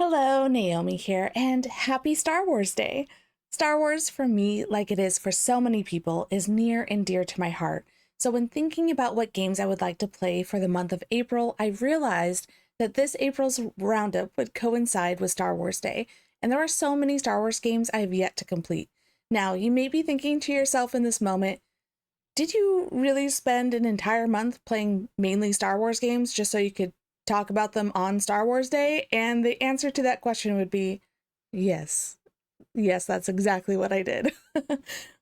Hello, Naomi here, and happy Star Wars Day! Star Wars, for me, like it is for so many people, is near and dear to my heart. So, when thinking about what games I would like to play for the month of April, I realized that this April's roundup would coincide with Star Wars Day, and there are so many Star Wars games I have yet to complete. Now, you may be thinking to yourself in this moment, did you really spend an entire month playing mainly Star Wars games just so you could talk about them on Star Wars Day? And the answer to that question would be yes. Yes, that's exactly what I did.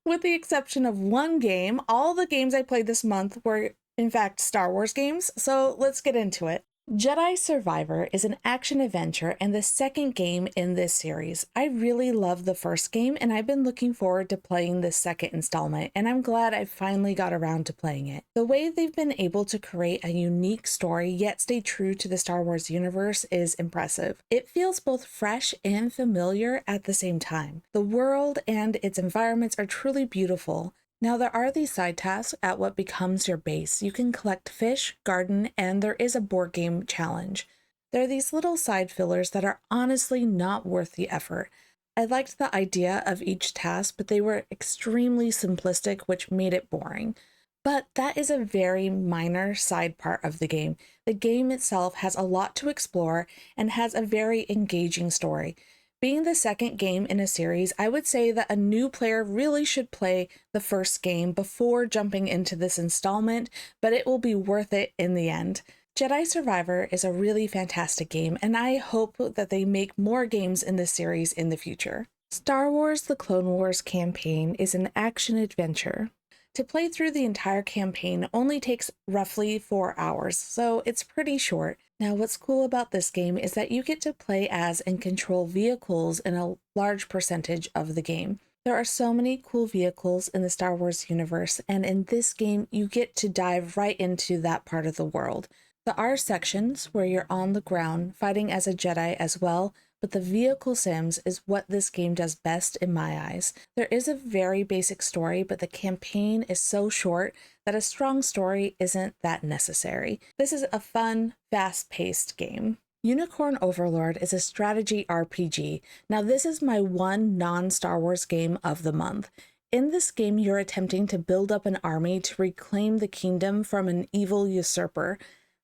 With the exception of one game, all the games I played this month were, in fact, Star Wars games. So let's get into it. Jedi Survivor is an action adventure and the second game in this series. I really loved the first game and I've been looking forward to playing the second installment, and I'm glad I finally got around to playing it. The way they've been able to create a unique story yet stay true to the Star Wars universe is impressive. It feels both fresh and familiar at the same time. The world and its environments are truly beautiful. Now, there are these side tasks at what becomes your base. You can collect fish, garden, and there is a board game challenge. There are these little side fillers that are honestly not worth the effort. I liked the idea of each task, but they were extremely simplistic, which made it boring. But that is a very minor side part of the game. The game itself has a lot to explore and has a very engaging story. Being the second game in a series, I would say that a new player really should play the first game before jumping into this installment, but it will be worth it in the end. Jedi Survivor is a really fantastic game, and I hope that they make more games in this series in the future. Star Wars: The Clone Wars campaign is an action adventure. To play through the entire campaign only takes roughly 4 hours, so it's pretty short. Now, what's cool about this game is that you get to play as and control vehicles in a large percentage of the game. There are so many cool vehicles in the Star Wars universe, and in this game, you get to dive right into that part of the world. There are sections where you're on the ground fighting as a Jedi as well, but the vehicle sims is what this game does best in my eyes. There is a very basic story, but the campaign is so short that a strong story isn't that necessary. This is a fun, fast-paced game. Unicorn Overlord is a strategy RPG. Now, this is my one non-Star Wars game of the month. In this game, you're attempting to build up an army to reclaim the kingdom from an evil usurper.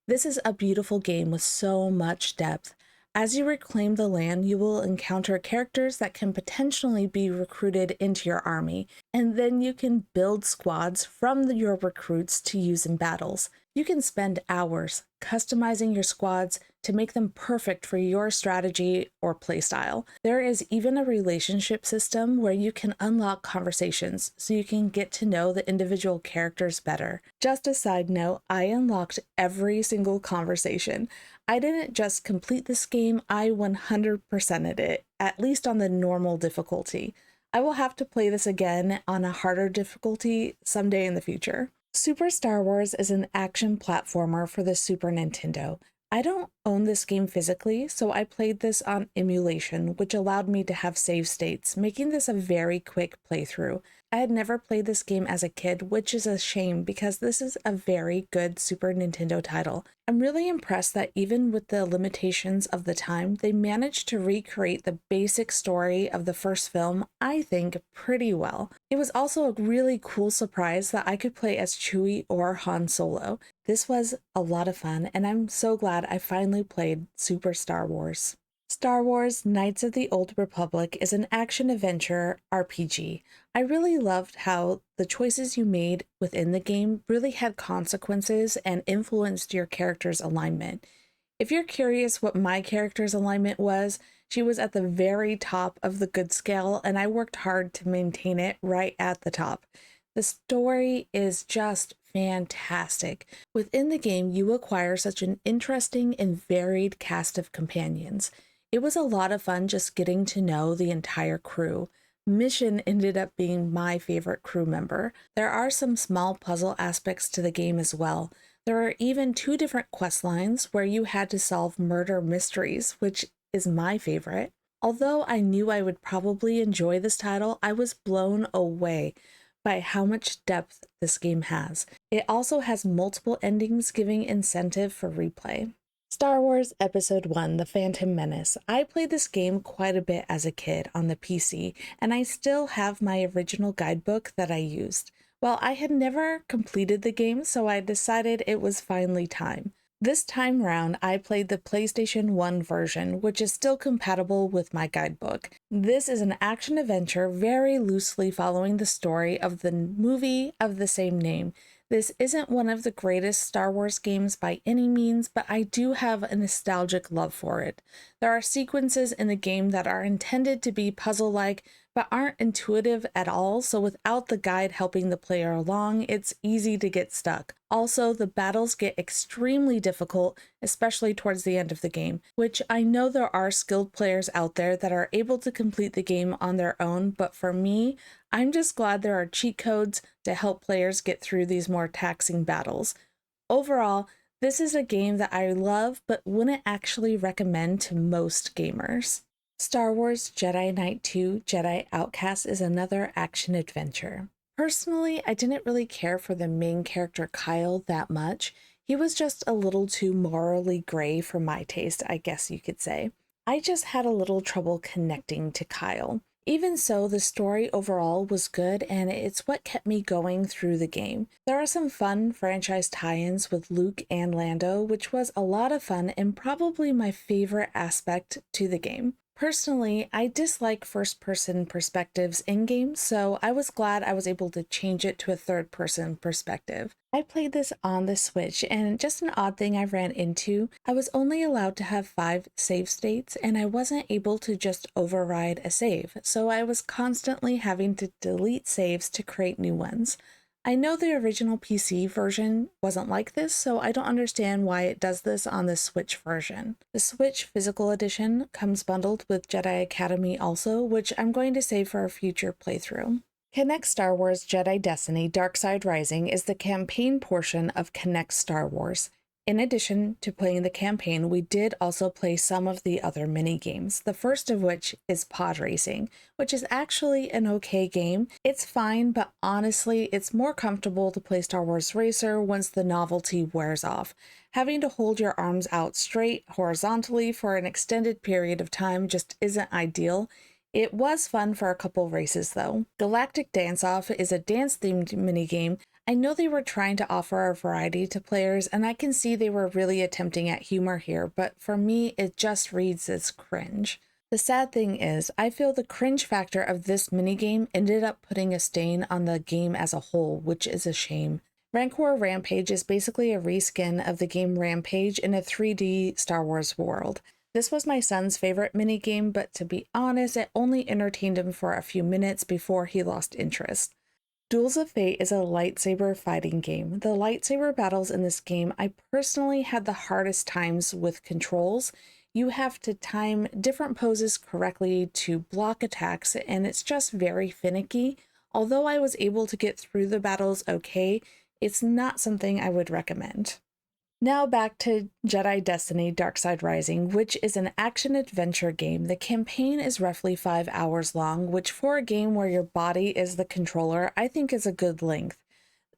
This is a beautiful game with so much depth. As you reclaim the land, you will encounter characters that can potentially be recruited into your army, and then you can build squads from your recruits to use in battles. You can spend hours customizing your squads to make them perfect for your strategy or playstyle. There is even a relationship system where you can unlock conversations so you can get to know the individual characters better. Just a side note, I unlocked every single conversation. I didn't just complete this game, I 100%ed it, at least on the normal difficulty. I will have to play this again on a harder difficulty someday in the future. Super Star Wars is an action platformer for the Super Nintendo. I don't own this game physically, so I played this on emulation, which allowed me to have save states, making this a very quick playthrough. I had never played this game as a kid, which is a shame because this is a very good Super Nintendo title. I'm really impressed that even with the limitations of the time, they managed to recreate the basic story of the first film, I think, pretty well. It was also a really cool surprise that I could play as Chewie or Han Solo. This was a lot of fun, and I'm so glad I finally played Super Star Wars. Star Wars Knights of the Old Republic is an action-adventure RPG. I really loved how the choices you made within the game really had consequences and influenced your character's alignment. If you're curious what my character's alignment was, she was at the very top of the good scale, and I worked hard to maintain it right at the top. The story is just fantastic. Within the game, you acquire such an interesting and varied cast of companions. It was a lot of fun just getting to know the entire crew. Mission ended up being my favorite crew member. There are some small puzzle aspects to the game as well. There are even 2 different quest lines where you had to solve murder mysteries, which is my favorite. Although I knew I would probably enjoy this title, I was blown away by how much depth this game has. It also has multiple endings, giving incentive for replay. Star Wars Episode 1: The Phantom Menace. I played this game quite a bit as a kid on the PC, and I still have my original guidebook that I used. Well, I had never completed the game, so I decided it was finally time. This time round, I played the PlayStation 1 version, which is still compatible with my guidebook. This is an action-adventure very loosely following the story of the movie of the same name. This isn't one of the greatest Star Wars games by any means, but I do have a nostalgic love for it. There are sequences in the game that are intended to be puzzle-like, but aren't intuitive at all, so without the guide helping the player along, it's easy to get stuck. Also, the battles get extremely difficult, especially towards the end of the game, which I know there are skilled players out there that are able to complete the game on their own, but for me, I'm just glad there are cheat codes to help players get through these more taxing battles. Overall, this is a game that I love but wouldn't actually recommend to most gamers. Star Wars Jedi Knight 2 Jedi Outcast is another action adventure. Personally, I didn't really care for the main character Kyle that much. He was just a little too morally gray for my taste, I guess you could say. I just had a little trouble connecting to Kyle. Even so, the story overall was good, and it's what kept me going through the game. There are some fun franchise tie-ins with Luke and Lando, which was a lot of fun and probably my favorite aspect to the game. Personally, I dislike first-person perspectives in games, so I was glad I was able to change it to a third-person perspective. I played this on the Switch, and just an odd thing I ran into, I was only allowed to have 5 save states, and I wasn't able to just override a save, so I was constantly having to delete saves to create new ones. I know the original PC version wasn't like this, so I don't understand why it does this on the Switch version. The Switch Physical Edition comes bundled with Jedi Academy also, which I'm going to save for a future playthrough. Kinect Star Wars Jedi Destiny Darkside Rising is the campaign portion of Kinect Star Wars. In addition to playing the campaign, we did also play some of the other mini-games, the first of which is Pod Racing, which is actually an okay game. It's fine, but honestly, it's more comfortable to play Star Wars Racer once the novelty wears off. Having to hold your arms out straight, horizontally for an extended period of time just isn't ideal. It was fun for a couple races though. Galactic Dance-Off is a dance-themed minigame. I know they were trying to offer a variety to players, and I can see they were really attempting at humor here, but for me, it just reads as cringe. The sad thing is, I feel the cringe factor of this minigame ended up putting a stain on the game as a whole, which is a shame. Rancor Rampage is basically a reskin of the game Rampage in a 3D Star Wars world. This was my son's favorite minigame, but to be honest, it only entertained him for a few minutes before he lost interest. Duels of Fate is a lightsaber fighting game. The lightsaber battles in this game, I personally had the hardest times with controls. You have to time different poses correctly to block attacks, and it's just very finicky. Although I was able to get through the battles okay, it's not something I would recommend. Now back to Jedi Destiny Darkside Rising, which is an action-adventure game. The campaign is roughly 5 hours long, which for a game where your body is the controller, I think is a good length.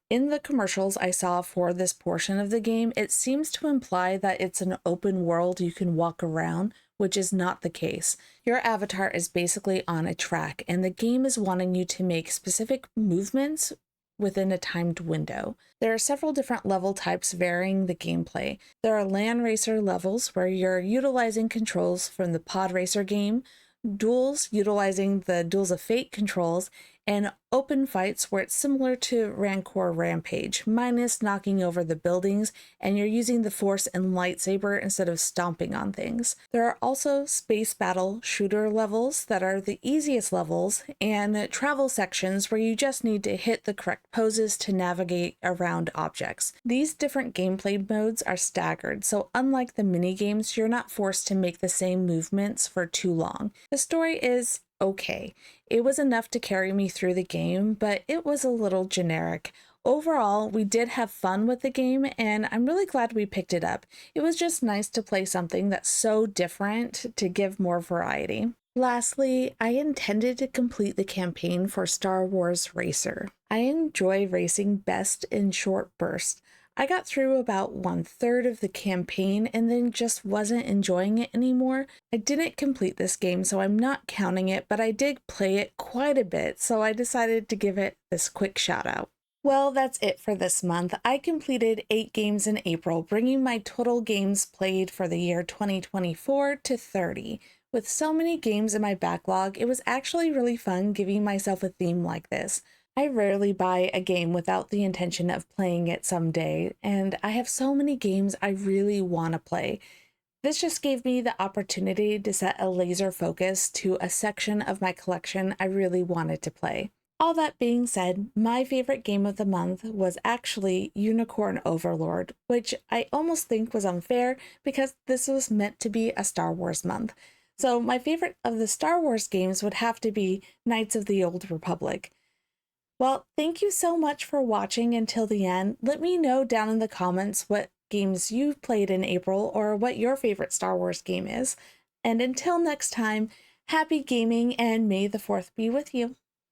In the commercials I saw for this portion of the game, it seems to imply that it's an open world you can walk around, which is not the case. Your avatar is basically on a track, and the game is wanting you to make specific movements within a timed window. There are several different level types varying the gameplay. There are land racer levels where you're utilizing controls from the Pod Racer game, duels utilizing the Duels of Fate controls, and open fights where it's similar to Rancor Rampage, minus knocking over the buildings, and you're using the Force and lightsaber instead of stomping on things. There are also space battle shooter levels that are the easiest levels, and travel sections where you just need to hit the correct poses to navigate around objects. These different gameplay modes are staggered, so unlike the mini-games, you're not forced to make the same movements for too long. The story is okay. It was enough to carry me through the game, but it was a little generic. Overall, we did have fun with the game, and I'm really glad we picked it up. It was just nice to play something that's so different to give more variety. Lastly, I intended to complete the campaign for Star Wars Racer. I enjoy racing best in short bursts. I got through about 1/3 of the campaign and then just wasn't enjoying it anymore. I didn't complete this game, so I'm not counting it, but I did play it quite a bit, so I decided to give it this quick shout out. Well, that's it for this month. I completed 8 games in April, bringing my total games played for the year 2024 to 30. With so many games in my backlog, it was actually really fun giving myself a theme like this. I rarely buy a game without the intention of playing it someday, and I have so many games I really want to play. This just gave me the opportunity to set a laser focus to a section of my collection I really wanted to play. All that being said, my favorite game of the month was actually Unicorn Overlord, which I almost think was unfair because this was meant to be a Star Wars month. So my favorite of the Star Wars games would have to be Knights of the Old Republic. Well, thank you so much for watching until the end. Let me know down in the comments what games you played in April or what your favorite Star Wars game is. And until next time, happy gaming and may the 4th be with you.